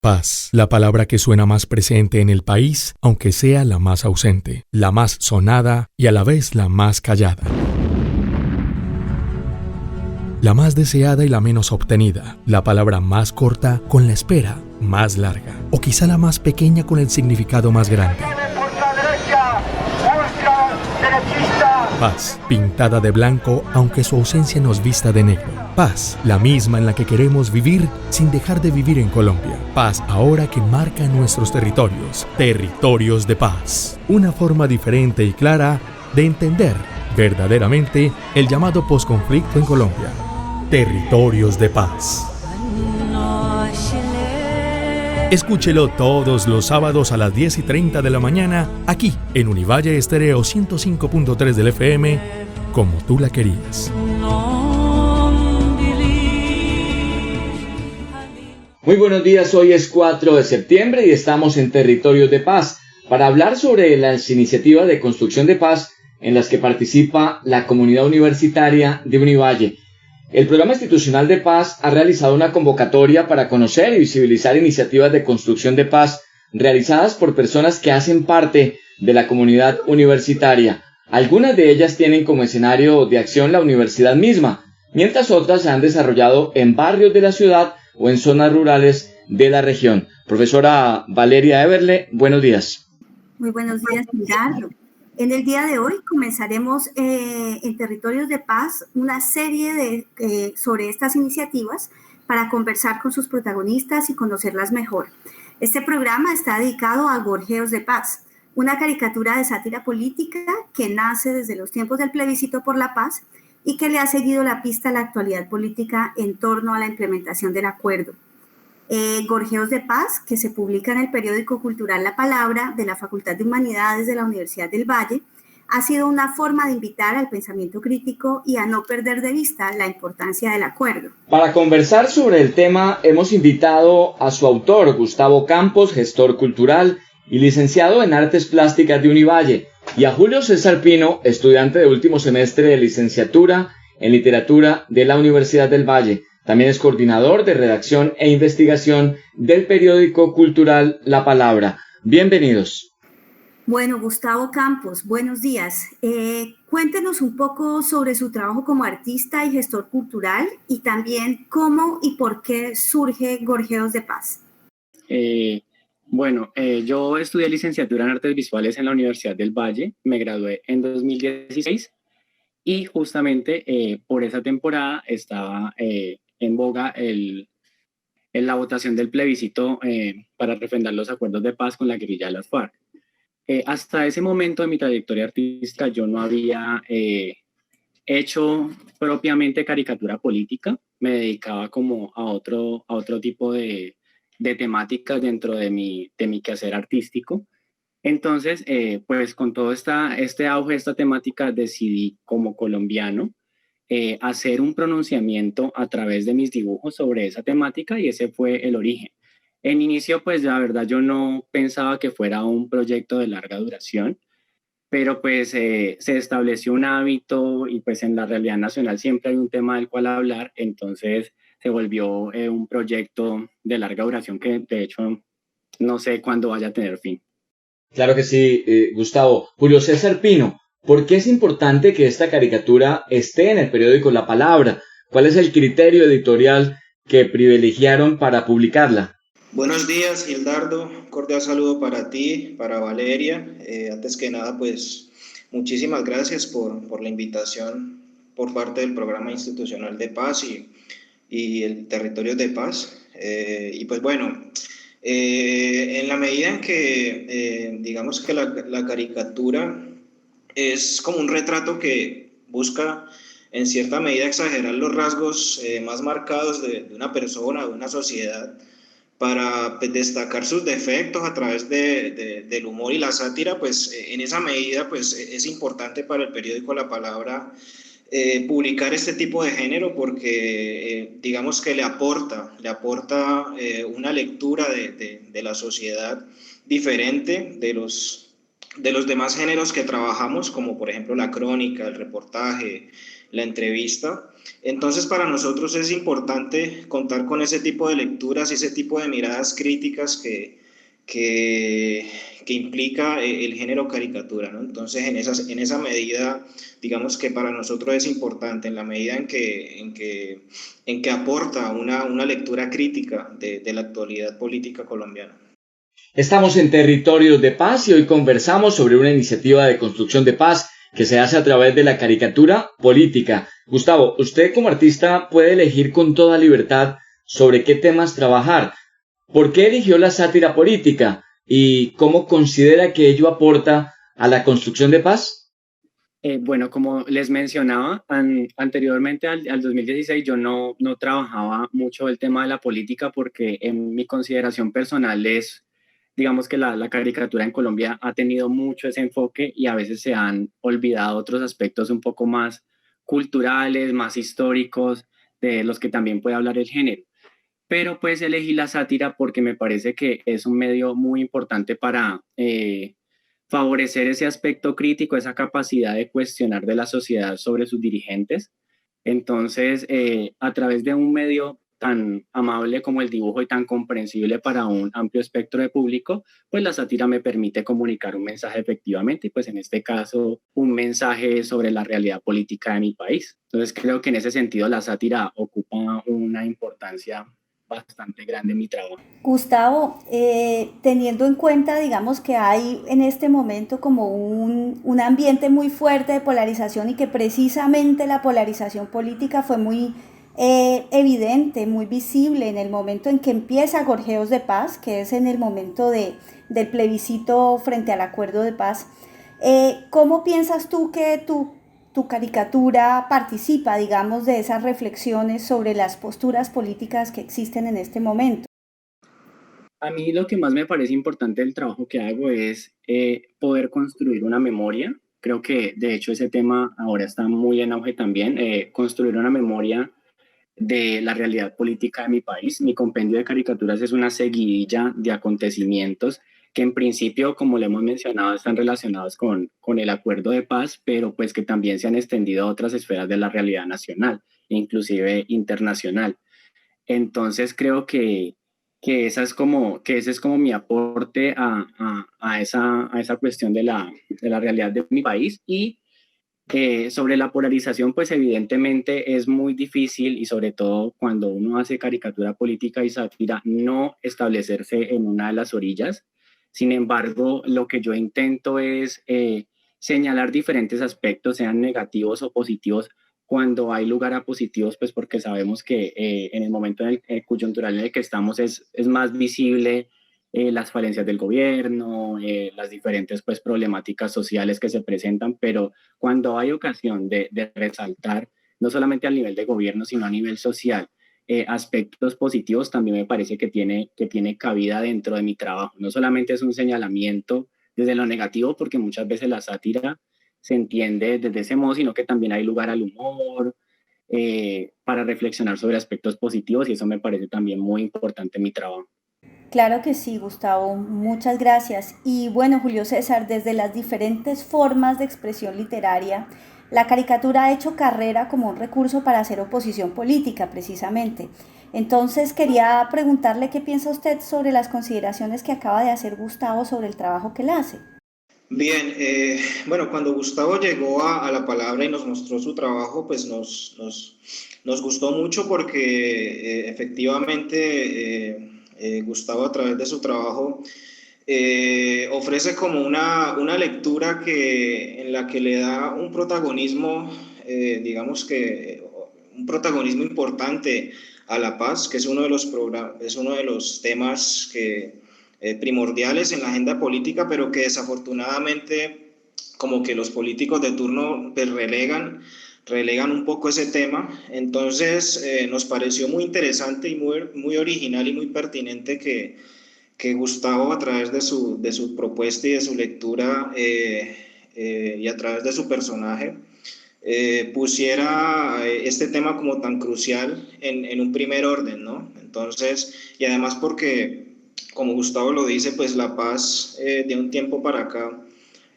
Paz, la palabra que suena más presente en el país, aunque sea la más ausente, la más sonada y a la vez la más callada. La más deseada y la menos obtenida, la palabra más corta con la espera más larga, o quizá la más pequeña con el significado más grande. Paz, pintada de blanco, aunque su ausencia nos vista de negro. Paz, la misma en la que queremos vivir sin dejar de vivir en Colombia. Paz ahora que marca nuestros territorios. Territorios de paz. Una forma diferente y clara de entender verdaderamente el llamado posconflicto en Colombia. Territorios de paz. Escúchelo todos los sábados a las 10:30 de la mañana, aquí en Univalle Estéreo 105.3 del FM, como tú la querías. Muy buenos días, hoy es 4 de septiembre y estamos en Territorios de Paz para hablar sobre las iniciativas de construcción de paz en las que participa la comunidad universitaria de Univalle. El Programa Institucional de Paz ha realizado una convocatoria para conocer y visibilizar iniciativas de construcción de paz realizadas por personas que hacen parte de la comunidad universitaria. Algunas de ellas tienen como escenario de acción la universidad misma, mientras otras se han desarrollado en barrios de la ciudad o en zonas rurales de la región. Profesora Valeria Eberle, buenos días. Muy buenos días, Ricardo. En el día de hoy comenzaremos en Territorios de Paz una serie sobre estas iniciativas para conversar con sus protagonistas y conocerlas mejor. Este programa está dedicado a Gorjeos de Paz, una caricatura de sátira política que nace desde los tiempos del plebiscito por la paz y que le ha seguido la pista a la actualidad política en torno a la implementación del acuerdo. Gorjeos de Paz, que se publica en el periódico cultural La Palabra de la Facultad de Humanidades de la Universidad del Valle, ha sido una forma de invitar al pensamiento crítico y a no perder de vista la importancia del acuerdo. Para conversar sobre el tema hemos invitado a su autor, Gustavo Campos, gestor cultural y licenciado en Artes Plásticas de Univalle, y a Julio César Pino, estudiante de último semestre de licenciatura en Literatura de la Universidad del Valle. También es coordinador de redacción e investigación del periódico cultural La Palabra. Bienvenidos. Bueno, Gustavo Campos, buenos días. Cuéntenos un poco sobre su trabajo como artista y gestor cultural y también cómo y por qué surge Gorjeos de Paz. Yo estudié licenciatura en Artes Visuales en la Universidad del Valle, me gradué en 2016 y justamente por esa temporada estaba en boga la votación del plebiscito para refrendar los acuerdos de paz con la guerrilla de las FARC. Hasta ese momento de mi trayectoria artística yo no había hecho propiamente caricatura política, me dedicaba como a otro tipo de temáticas dentro de mi quehacer artístico. Entonces, pues con todo este auge, esta temática, decidí como colombiano hacer un pronunciamiento a través de mis dibujos sobre esa temática y ese fue el origen. En inicio, pues la verdad yo no pensaba que fuera un proyecto de larga duración, pero pues se estableció un hábito y pues en la realidad nacional siempre hay un tema del cual hablar, entonces se volvió un proyecto de larga duración que de hecho no sé cuándo vaya a tener fin. Claro que sí, Gustavo. Julio César Pino, ¿por qué es importante que esta caricatura esté en el periódico La Palabra? ¿Cuál es el criterio editorial que privilegiaron para publicarla? Buenos días, Gildardo. Cordial saludo para ti, para Valeria. Antes que nada, pues muchísimas gracias por la invitación por parte del Programa Institucional de Paz y el Territorio de Paz. En la medida en que digamos que la caricatura es como un retrato que busca en cierta medida exagerar los rasgos más marcados de una persona, de una sociedad, para destacar sus defectos a través del humor y la sátira, pues en esa medida pues es importante para el periódico La Palabra publicar este tipo de género porque digamos que le aporta una lectura de la sociedad diferente de los demás géneros que trabajamos, como por ejemplo la crónica, el reportaje, la entrevista. Entonces, para nosotros es importante contar con ese tipo de lecturas y ese tipo de miradas críticas que implica el género caricatura, ¿no? Entonces, en esa medida, digamos que para nosotros es importante, en la medida en que aporta una lectura crítica de la actualidad política colombiana. Estamos en Territorios de Paz y hoy conversamos sobre una iniciativa de construcción de paz que se hace a través de la caricatura política. Gustavo, usted como artista puede elegir con toda libertad sobre qué temas trabajar. ¿Por qué eligió la sátira política y cómo considera que ello aporta a la construcción de paz? Bueno, como les mencionaba anteriormente al 2016, yo no trabajaba mucho el tema de la política porque en mi consideración personal es, digamos que la caricatura en Colombia ha tenido mucho ese enfoque y a veces se han olvidado otros aspectos un poco más culturales, más históricos, de los que también puede hablar el género. Pero pues elegí la sátira porque me parece que es un medio muy importante para favorecer ese aspecto crítico, esa capacidad de cuestionar de la sociedad sobre sus dirigentes. Entonces, a través de un medio tan amable como el dibujo y tan comprensible para un amplio espectro de público, pues la sátira me permite comunicar un mensaje efectivamente y pues en este caso un mensaje sobre la realidad política de mi país. Entonces creo que en ese sentido la sátira ocupa una importancia bastante grande en mi trabajo. Gustavo, teniendo en cuenta, digamos, que hay en este momento como un ambiente muy fuerte de polarización y que precisamente la polarización política fue muy evidente, muy visible en el momento en que empieza Gorjeos de Paz, que es en el momento del plebiscito frente al acuerdo de paz. ¿Cómo piensas tú que tu caricatura participa, digamos, de esas reflexiones sobre las posturas políticas que existen en este momento? A mí lo que más me parece importante del trabajo que hago es poder construir una memoria. Creo que de hecho ese tema ahora está muy en auge también, construir una memoria de la realidad política de mi país. Mi compendio de caricaturas es una seguidilla de acontecimientos que en principio, como le hemos mencionado, están relacionados con el acuerdo de paz, pero pues que también se han extendido a otras esferas de la realidad nacional e inclusive internacional. Entonces creo que ese es como mi aporte a esa cuestión de la realidad de mi país. Y sobre la polarización, pues evidentemente es muy difícil y sobre todo cuando uno hace caricatura política y sátira, no establecerse en una de las orillas. Sin embargo, lo que yo intento es señalar diferentes aspectos, sean negativos o positivos, cuando hay lugar a positivos, pues porque sabemos que en el momento en el coyuntural en el que estamos es más visible las falencias del gobierno, las diferentes pues problemáticas sociales que se presentan, pero cuando hay ocasión de resaltar, no solamente a nivel de gobierno, sino a nivel social, aspectos positivos, también me parece que tiene cabida dentro de mi trabajo. No solamente es un señalamiento desde lo negativo, porque muchas veces la sátira se entiende desde ese modo, sino que también hay lugar al humor, para reflexionar sobre aspectos positivos y eso me parece también muy importante en mi trabajo. Claro que sí, Gustavo, muchas gracias. Y bueno, Julio César, desde las diferentes formas de expresión literaria, la caricatura ha hecho carrera como un recurso para hacer oposición política, precisamente. Entonces, quería preguntarle qué piensa usted sobre las consideraciones que acaba de hacer Gustavo sobre el trabajo que él hace. Bien, bueno, cuando Gustavo llegó a la palabra y nos mostró su trabajo, pues nos gustó mucho porque efectivamente Gustavo a través de su trabajo ofrece como una lectura en la que le da un protagonismo, digamos que un protagonismo importante a la paz, que es es uno de los temas primordiales en la agenda política, pero que desafortunadamente como que los políticos de turno pues, relegan un poco ese tema. Entonces nos pareció muy interesante y muy original y muy pertinente que Gustavo a través de su propuesta y de su lectura y a través de su personaje pusiera este tema como tan crucial en un primer orden, ¿no? Entonces, y además porque, como Gustavo lo dice, pues la paz de un tiempo para acá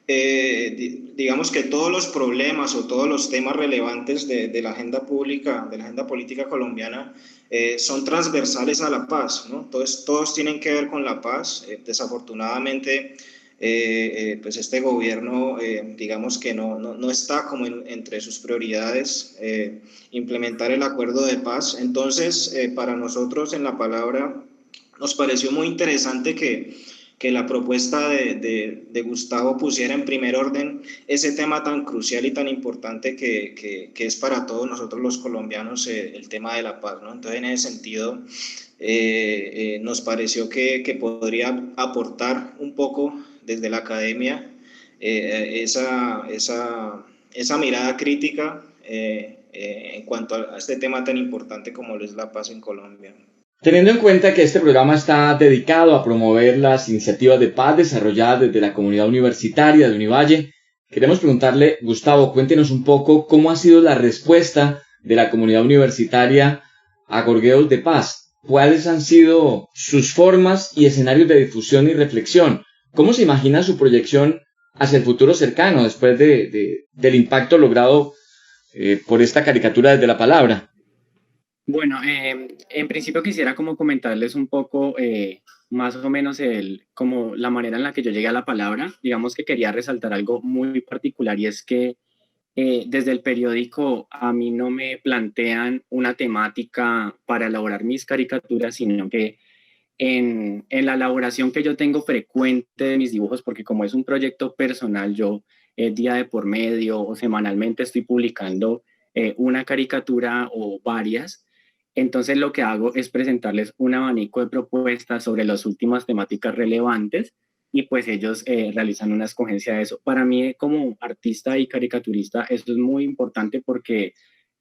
digamos que todos los problemas o todos los temas relevantes de la agenda pública, de la agenda política colombiana, son transversales a la paz, ¿no? Entonces, todos tienen que ver con la paz. Desafortunadamente, pues este gobierno, digamos que no está como entre sus prioridades implementar el acuerdo de paz. Entonces, para nosotros en La Palabra nos pareció muy interesante que la propuesta de Gustavo pusiera en primer orden ese tema tan crucial y tan importante que es para todos nosotros los colombianos, el tema de la paz, ¿no? Entonces, en ese sentido, nos pareció que podría aportar un poco desde la academia esa mirada crítica en cuanto a este tema tan importante como lo es la paz en Colombia. Teniendo en cuenta que este programa está dedicado a promover las iniciativas de paz desarrolladas desde la comunidad universitaria de Univalle, queremos preguntarle, Gustavo, cuéntenos un poco cómo ha sido la respuesta de la comunidad universitaria a Gorgueros de Paz. ¿Cuáles han sido sus formas y escenarios de difusión y reflexión? ¿Cómo se imagina su proyección hacia el futuro cercano después del impacto logrado por esta caricatura desde La Palabra? Bueno, en principio quisiera como comentarles un poco más o menos como la manera en la que yo llegué a La Palabra. Digamos que quería resaltar algo muy particular y es que desde el periódico a mí no me plantean una temática para elaborar mis caricaturas, sino que en la elaboración que yo tengo frecuente de mis dibujos, porque como es un proyecto personal, yo día de por medio o semanalmente estoy publicando una caricatura o varias. Entonces lo que hago es presentarles un abanico de propuestas sobre las últimas temáticas relevantes y pues ellos realizan una escogencia de eso. Para mí como artista y caricaturista esto es muy importante porque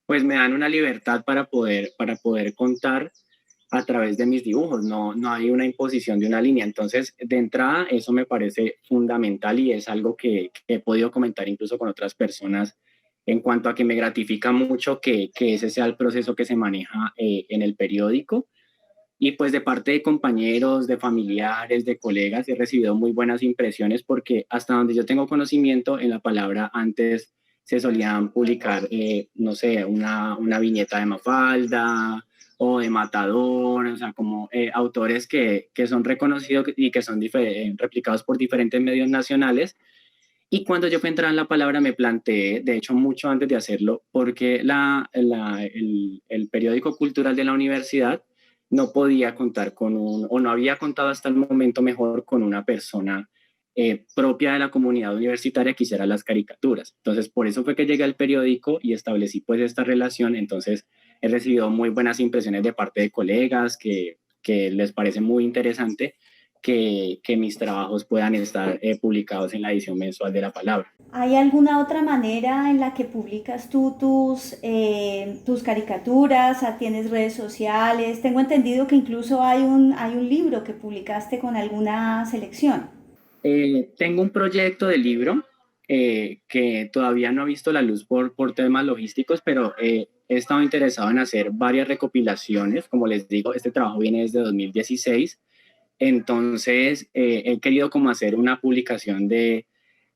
pues me dan una libertad para poder contar a través de mis dibujos, no hay una imposición de una línea. Entonces, de entrada, eso me parece fundamental y es algo que he podido comentar incluso con otras personas en cuanto a que me gratifica mucho que ese sea el proceso que se maneja en el periódico. Y pues de parte de compañeros, de familiares, de colegas, he recibido muy buenas impresiones porque hasta donde yo tengo conocimiento, en La Palabra antes se solían publicar, no sé, una viñeta de Mafalda o de Matador, o sea, como autores que son reconocidos y que son replicados por diferentes medios nacionales. Y cuando yo fui a entrar en La Palabra me planteé, de hecho mucho antes de hacerlo, porque el periódico cultural de la universidad no podía contar o no había contado hasta el momento mejor con una persona propia de la comunidad universitaria que hiciera las caricaturas. Entonces, por eso fue que llegué al periódico y establecí pues esta relación. Entonces, he recibido muy buenas impresiones de parte de colegas que les parece muy interesante que mis trabajos puedan estar publicados en la edición mensual de La Palabra. ¿Hay alguna otra manera en la que publicas tú tus caricaturas? ¿Tienes redes sociales? Tengo entendido que incluso hay un libro que publicaste con alguna selección. Tengo un proyecto de libro que todavía no ha visto la luz por temas logísticos, pero he estado interesado en hacer varias recopilaciones. Como les digo, este trabajo viene desde 2016. Entonces, he querido como hacer una publicación de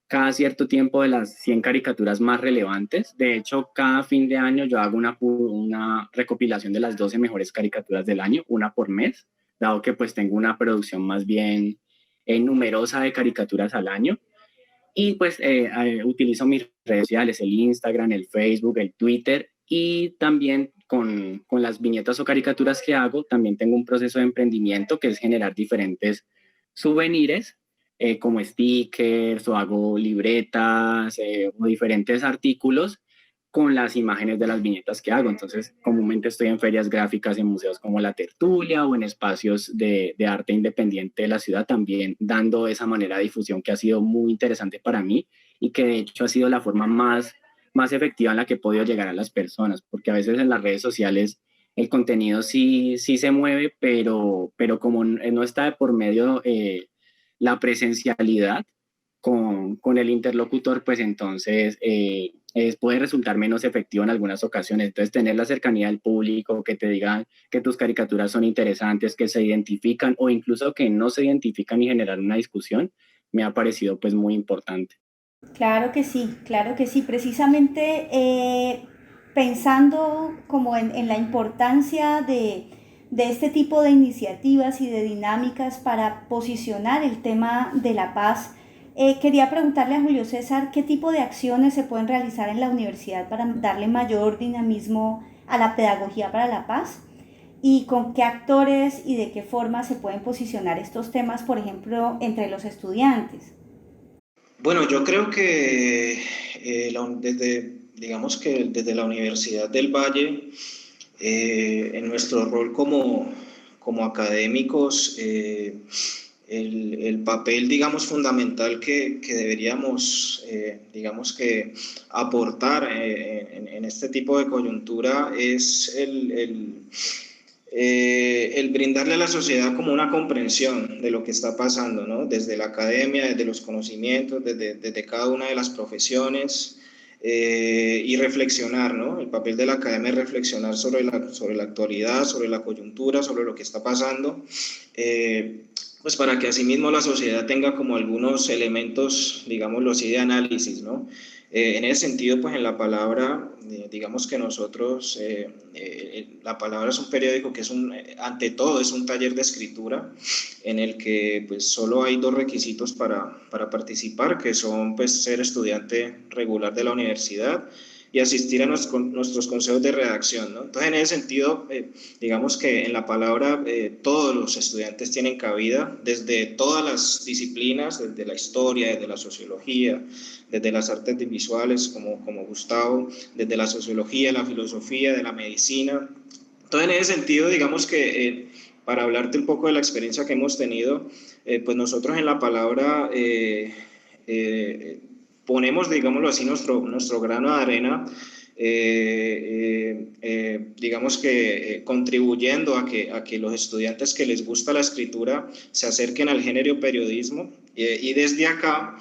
cada cierto tiempo de las 100 caricaturas más relevantes. De hecho, cada fin de año yo hago una recopilación de las 12 mejores caricaturas del año, una por mes, dado que pues tengo una producción más bien numerosa de caricaturas al año. Y pues utilizo mis redes sociales, el Instagram, el Facebook, el Twitter, y también con las viñetas o caricaturas que hago, también tengo un proceso de emprendimiento que es generar diferentes souvenirs como stickers o hago libretas o diferentes artículos con las imágenes de las viñetas que hago. Entonces, comúnmente estoy en ferias gráficas, en museos como La Tertulia o en espacios de arte independiente de la ciudad, también dando esa manera de difusión que ha sido muy interesante para mí y que de hecho ha sido la forma más efectiva en la que he podido llegar a las personas, porque a veces en las redes sociales el contenido sí se mueve, pero como no está de por medio la presencialidad con el interlocutor, pues entonces puede resultar menos efectivo en algunas ocasiones. Entonces, tener la cercanía del público, que te digan que tus caricaturas son interesantes, que se identifican o incluso que no se identifican y generar una discusión, me ha parecido pues muy importante. Claro que sí, claro que sí. Precisamente pensando como en la importancia de este tipo de iniciativas y de dinámicas para posicionar el tema de la paz, quería preguntarle a Julio César qué tipo de acciones se pueden realizar en la universidad para darle mayor dinamismo a la pedagogía para la paz y con qué actores y de qué forma se pueden posicionar estos temas, por ejemplo, entre los estudiantes. Bueno, yo creo que digamos que desde la Universidad del Valle, en nuestro rol como académicos, el papel, digamos, fundamental que deberíamos, digamos que aportar en este tipo de coyuntura es el brindarle a la sociedad como una comprensión de lo que está pasando, ¿no? Desde la academia, desde los conocimientos, desde cada una de las profesiones, y reflexionar, ¿no? El papel de la academia es reflexionar sobre la actualidad, sobre la coyuntura, sobre lo que está pasando, pues para que asimismo la sociedad tenga como algunos elementos, digámoslo así, de análisis, ¿no? En ese sentido, pues en la palabra, digamos que nosotros, la palabra es un periódico que ante todo es un taller de escritura en el que pues solo hay dos requisitos para participar, que son pues ser estudiante regular de la universidad y asistir a nuestros consejos de redacción, ¿no? Entonces, en ese sentido, digamos que en la palabra todos los estudiantes tienen cabida, desde todas las disciplinas, desde la historia, desde la sociología, desde las artes visuales como Gustavo, desde la sociología, la filosofía, de la medicina. Entonces, en ese sentido, digamos que para hablarte un poco de la experiencia que hemos tenido, pues nosotros en la palabra ponemos, digámoslo así, nuestro grano de arena, digamos que contribuyendo a que los estudiantes que les gusta la escritura se acerquen al género periodismo, y desde acá,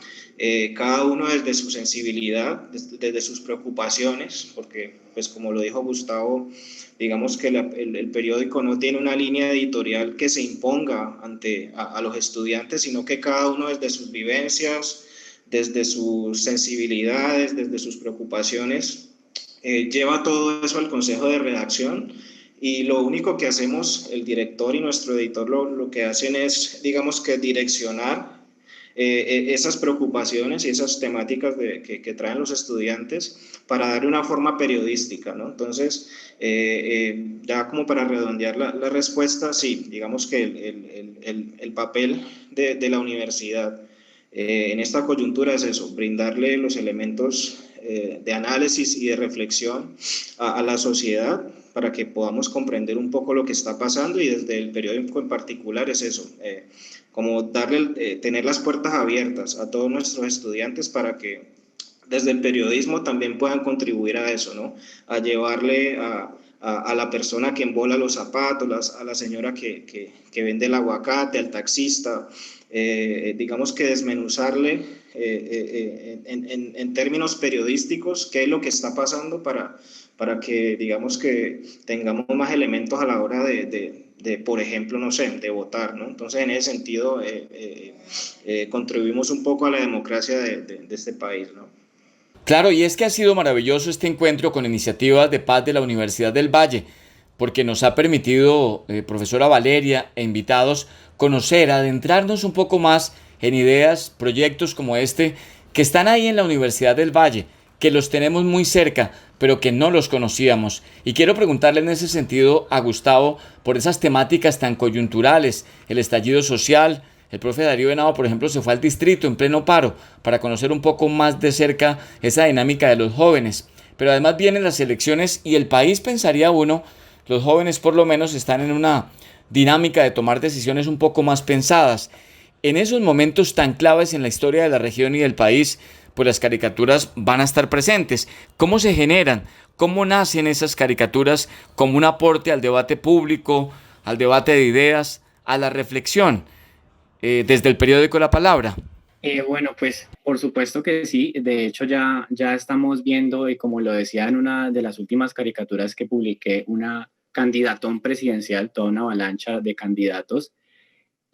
cada uno desde su sensibilidad, desde sus preocupaciones, porque pues como lo dijo Gustavo, digamos que el periódico no tiene una línea editorial que se imponga a los estudiantes, sino que cada uno desde sus vivencias, desde sus sensibilidades, desde sus preocupaciones, lleva todo eso al consejo de redacción, y lo único que hacemos, el director y nuestro editor, lo que hacen es, digamos que direccionar esas preocupaciones y esas temáticas que traen los estudiantes para darle una forma periodística, ¿no? Entonces, ya como para redondear la respuesta, sí, digamos que el papel de la universidad en esta coyuntura es eso, brindarle los elementos de análisis y de reflexión a la sociedad para que podamos comprender un poco lo que está pasando, y desde el periódico en particular es eso, como tener las puertas abiertas a todos nuestros estudiantes para que desde el periodismo también puedan contribuir a eso, ¿no? A llevarle a la persona que embola los zapatos, a la señora que vende el aguacate, al taxista, digamos que desmenuzarle en términos periodísticos qué es lo que está pasando para que, digamos que tengamos más elementos a la hora por ejemplo, no sé, de votar, ¿no? Entonces, en ese sentido, contribuimos un poco a la democracia de este país, ¿no? Claro, y es que ha sido maravilloso este encuentro con iniciativas de paz de la Universidad del Valle, porque nos ha permitido, profesora Valeria e invitados, conocer, adentrarnos un poco más en ideas, proyectos como este, que están ahí en la Universidad del Valle, que los tenemos muy cerca, pero que no los conocíamos. Y quiero preguntarle en ese sentido a Gustavo por esas temáticas tan coyunturales, el estallido social. El profe Darío Henao, por ejemplo, se fue al distrito en pleno paro para conocer un poco más de cerca esa dinámica de los jóvenes. Pero además vienen las elecciones y el país, pensaría uno, los jóvenes por lo menos están en una dinámica de tomar decisiones un poco más pensadas. En esos momentos tan claves en la historia de la región y del país, pues las caricaturas van a estar presentes. ¿Cómo se generan? ¿Cómo nacen esas caricaturas como un aporte al debate público, al debate de ideas, a la reflexión? Desde el periódico La Palabra. Bueno, pues por supuesto que sí. De hecho, ya estamos viendo, y como lo decía en una de las últimas caricaturas que publiqué, una candidatón presidencial, toda una avalancha de candidatos.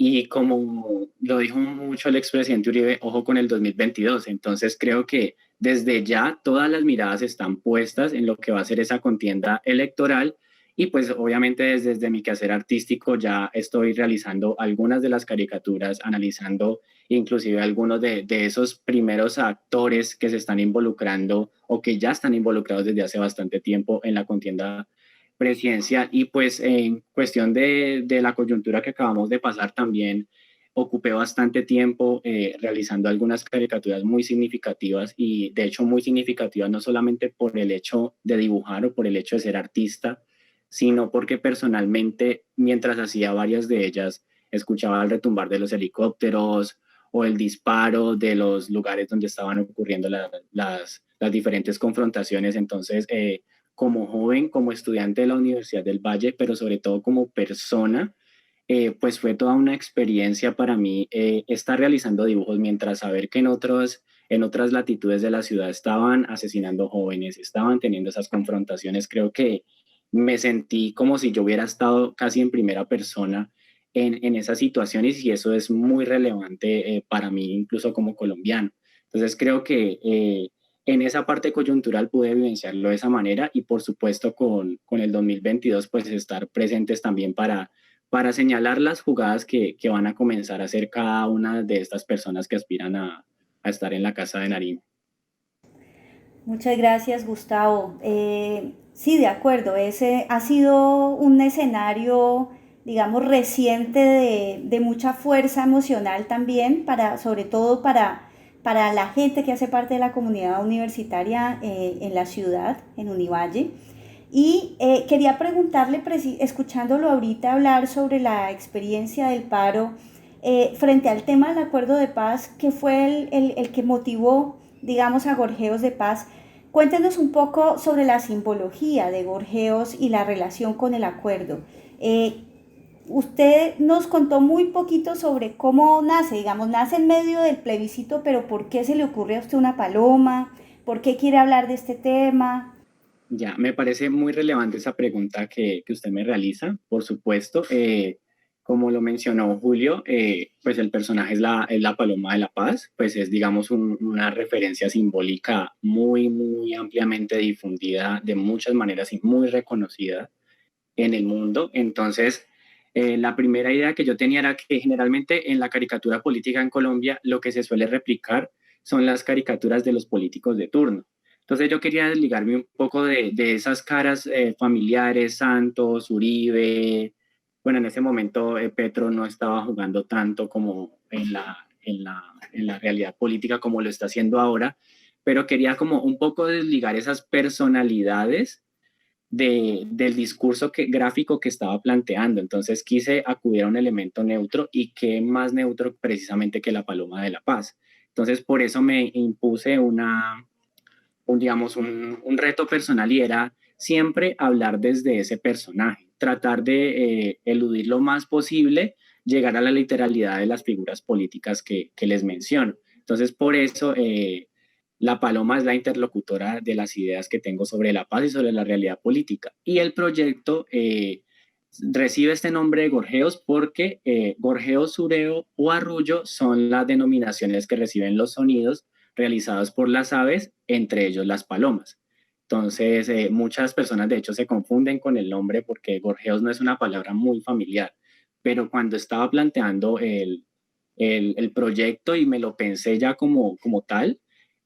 Y como lo dijo mucho el expresidente Uribe, ojo con el 2022. Entonces creo que desde ya todas las miradas están puestas en lo que va a ser esa contienda electoral y pues obviamente desde mi quehacer artístico ya estoy realizando algunas de las caricaturas, analizando inclusive algunos de esos primeros actores que se están involucrando o que ya están involucrados desde hace bastante tiempo en la contienda presidencial. Y pues en cuestión de la coyuntura que acabamos de pasar también ocupé bastante tiempo realizando algunas caricaturas muy significativas y de hecho muy significativas no solamente por el hecho de dibujar o por el hecho de ser artista, sino porque personalmente mientras hacía varias de ellas escuchaba el retumbar de los helicópteros o el disparo de los lugares donde estaban ocurriendo las diferentes confrontaciones. Entonces, como joven, como estudiante de la Universidad del Valle, pero sobre todo como persona, pues fue toda una experiencia para mí estar realizando dibujos mientras saber que en otras latitudes de la ciudad estaban asesinando jóvenes, estaban teniendo esas confrontaciones. Creo que me sentí como si yo hubiera estado casi en primera persona en esas situaciones y eso es muy relevante para mí, incluso como colombiano. Entonces creo que en esa parte coyuntural pude vivenciarlo de esa manera y por supuesto con el 2022 pues estar presentes también para señalar las jugadas que van a comenzar a hacer cada una de estas personas que aspiran a estar en la Casa de Nariño. Muchas gracias, Gustavo. Sí, de acuerdo, ese ha sido un escenario, digamos, reciente de mucha fuerza emocional también, sobre todo para la gente que hace parte de la comunidad universitaria en la ciudad, en Univalle. Y quería preguntarle, escuchándolo ahorita hablar sobre la experiencia del paro, frente al tema del acuerdo de paz, que fue el que motivó, digamos, a Gorjeos de Paz. Cuéntenos un poco sobre la simbología de Gorjeos y la relación con el acuerdo. Usted nos contó muy poquito sobre cómo nace, digamos, nace en medio del plebiscito, pero ¿por qué se le ocurre a usted una paloma? ¿Por qué quiere hablar de este tema? Ya, me parece muy relevante esa pregunta que usted me realiza, por supuesto. Como lo mencionó Julio, pues el personaje es la Paloma de la Paz, pues es, digamos, una referencia simbólica muy, muy ampliamente difundida de muchas maneras y muy reconocida en el mundo. Entonces, la primera idea que yo tenía era que generalmente en la caricatura política en Colombia lo que se suele replicar son las caricaturas de los políticos de turno. Entonces yo quería desligarme un poco de esas caras familiares, Santos, Uribe. Bueno, en ese momento Petro no estaba jugando tanto como en la realidad política como lo está haciendo ahora, pero quería como un poco desligar esas personalidades del discurso gráfico que estaba planteando. Entonces quise acudir a un elemento neutro y qué más neutro precisamente que la Paloma de la Paz. Entonces por eso me impuse digamos, un reto personal y era siempre hablar desde ese personaje, tratar de eludir lo más posible, llegar a la literalidad de las figuras políticas que les menciono. Entonces por eso la paloma es la interlocutora de las ideas que tengo sobre la paz y sobre la realidad política. Y el proyecto recibe este nombre de gorjeos porque gorjeo, sureo o arrullo son las denominaciones que reciben los sonidos realizados por las aves, entre ellos las palomas. Entonces, muchas personas de hecho se confunden con el nombre porque gorjeos no es una palabra muy familiar, pero cuando estaba planteando el proyecto y me lo pensé ya como tal,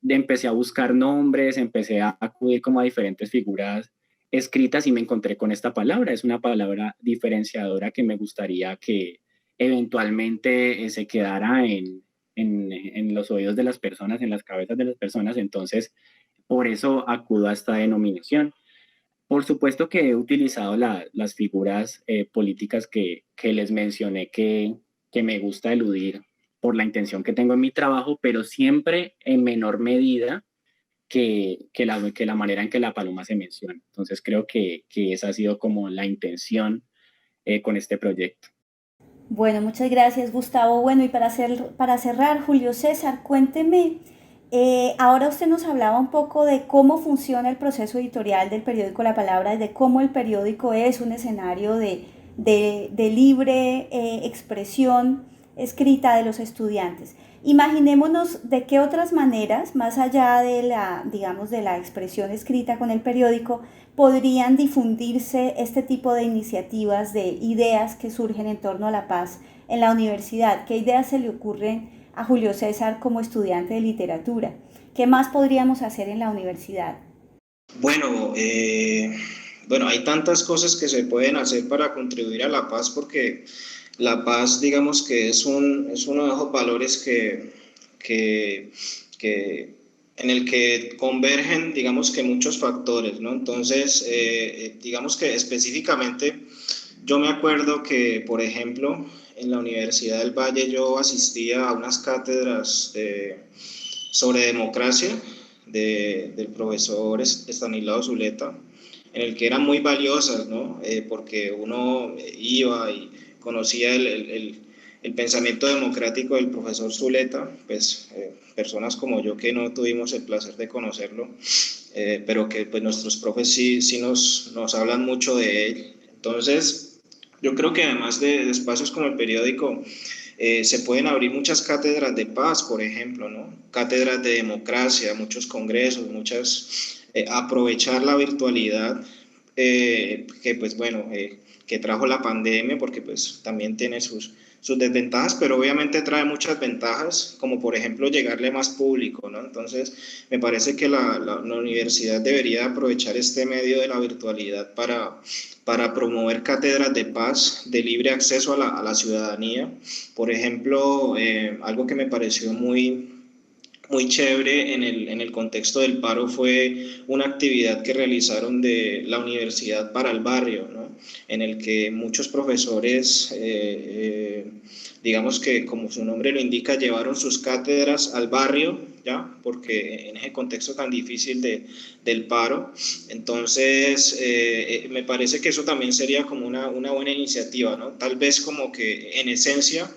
empecé a buscar nombres, empecé a acudir como a diferentes figuras escritas y me encontré con esta palabra. Es una palabra diferenciadora que me gustaría que eventualmente se quedara en los oídos de las personas, en las cabezas de las personas. Entonces, por eso acudo a esta denominación. Por supuesto que he utilizado las figuras políticas que les mencioné que me gusta eludir por la intención que tengo en mi trabajo, pero siempre en menor medida que la manera en que la paloma se menciona. Entonces creo que esa ha sido como la intención con este proyecto. Bueno, muchas gracias, Gustavo. Bueno, y para cerrar, Julio César, cuénteme, ahora usted nos hablaba un poco de cómo funciona el proceso editorial del periódico La Palabra, de cómo el periódico es un escenario de libre expresión escrita de los estudiantes. Imaginémonos de qué otras maneras, más allá de la expresión escrita con el periódico, podrían difundirse este tipo de iniciativas, de ideas que surgen en torno a la paz en la universidad. ¿Qué ideas se le ocurren a Julio César como estudiante de literatura? ¿Qué más podríamos hacer en la universidad? Bueno, hay tantas cosas que se pueden hacer para contribuir a la paz, porque la paz, digamos que es uno de esos valores en el que convergen, digamos que muchos factores, ¿no? Entonces, digamos que específicamente, yo me acuerdo que, por ejemplo, en la Universidad del Valle yo asistía a unas cátedras sobre democracia del profesor Estanislao Zuleta, en el que eran muy valiosas, ¿no? Porque uno iba y conocía el pensamiento democrático del profesor Zuleta, pues personas como yo que no tuvimos el placer de conocerlo, pero que pues nuestros profes sí nos hablan mucho de él. Entonces, yo creo que además de espacios como el periódico, se pueden abrir muchas cátedras de paz, por ejemplo, ¿no? Cátedras de democracia, muchos congresos, aprovechar la virtualidad, que pues bueno, que trajo la pandemia, porque pues también tiene sus desventajas, pero obviamente trae muchas ventajas, como por ejemplo llegarle a más público, ¿no? Entonces, me parece que la universidad debería aprovechar este medio de la virtualidad para promover cátedras de paz, de libre acceso a la ciudadanía. Por ejemplo, algo que me pareció muy chévere en el contexto del paro fue una actividad que realizaron de la Universidad para el Barrio, ¿no? En el que muchos profesores, digamos que como su nombre lo indica, llevaron sus cátedras al barrio, ¿ya? Porque en ese contexto tan difícil del paro. Entonces, me parece que eso también sería como una buena iniciativa, ¿no? Tal vez como que en esencia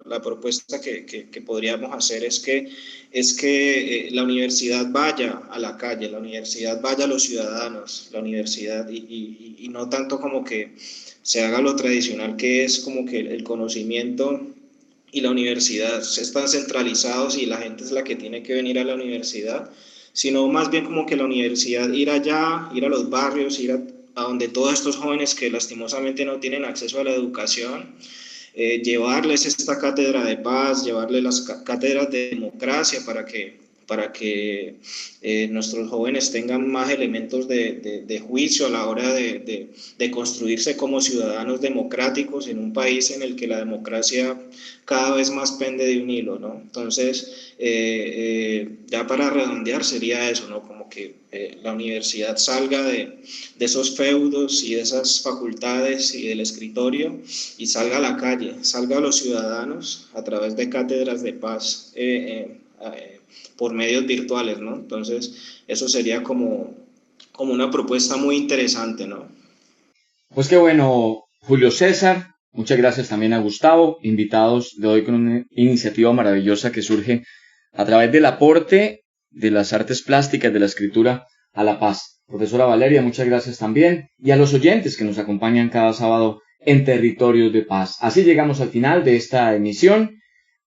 la propuesta que podríamos hacer es que la universidad vaya a la calle, la universidad vaya a los ciudadanos, la universidad, y no tanto como que se haga lo tradicional, que es como que el conocimiento y la universidad están centralizados y la gente es la que tiene que venir a la universidad, sino más bien como que la universidad ir allá, ir a los barrios, ir a donde todos estos jóvenes que lastimosamente no tienen acceso a la educación, llevarles esta cátedra de paz, llevarles las cátedras de democracia para que nuestros jóvenes tengan más elementos de juicio a la hora de construirse como ciudadanos democráticos en un país en el que la democracia cada vez más pende de un hilo, ¿no? Entonces, ya para redondear sería eso, ¿no? Como que la universidad salga de esos feudos y de esas facultades y del escritorio y salga a la calle, salga a los ciudadanos a través de cátedras de paz por medios virtuales, ¿no? Entonces, eso sería como una propuesta muy interesante, ¿no? Pues qué bueno, Julio César. Muchas gracias también a Gustavo, invitados de hoy con una iniciativa maravillosa que surge a través del aporte de las artes plásticas, de la escritura a la paz. Profesora Valeria, muchas gracias también. Y a los oyentes que nos acompañan cada sábado en Territorios de Paz. Así llegamos al final de esta emisión,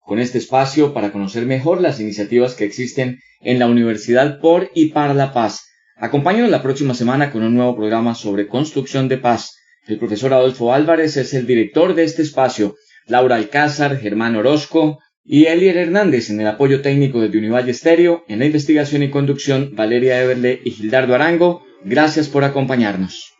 con este espacio para conocer mejor las iniciativas que existen en la Universidad por y para la Paz. Acompáñenos la próxima semana con un nuevo programa sobre construcción de paz. El profesor Adolfo Álvarez es el director de este espacio, Laura Alcázar, Germán Orozco y Elier Hernández en el apoyo técnico de Univalle Estéreo, en la investigación y conducción Valeria Eberle y Gildardo Arango. Gracias por acompañarnos.